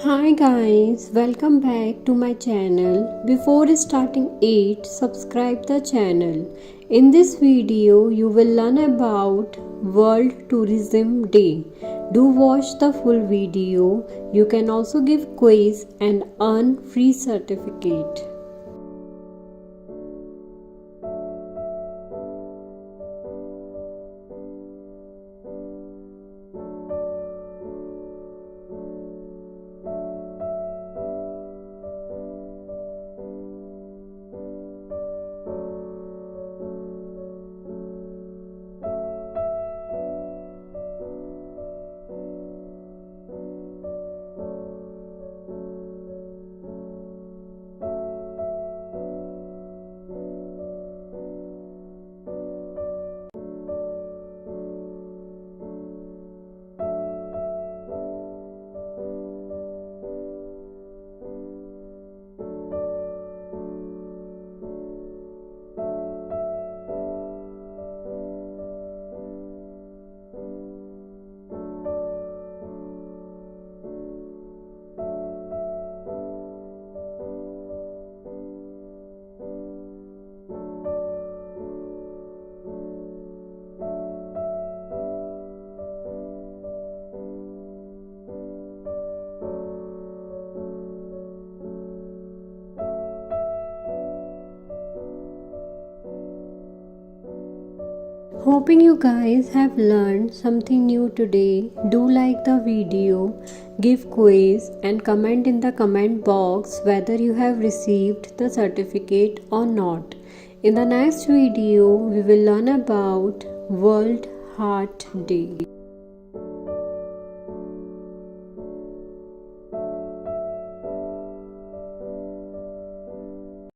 Hi guys, welcome back to my channel. Before starting it, subscribe the channel. In this video, you will learn about World Tourism Day. Do watch the full video. You can also give quiz and earn free certificate. Hoping you guys have learned something new today. Do like the video, give quiz and comment in the comment box whether you have received the certificate or not. In the next video, we will learn about World Heart Day.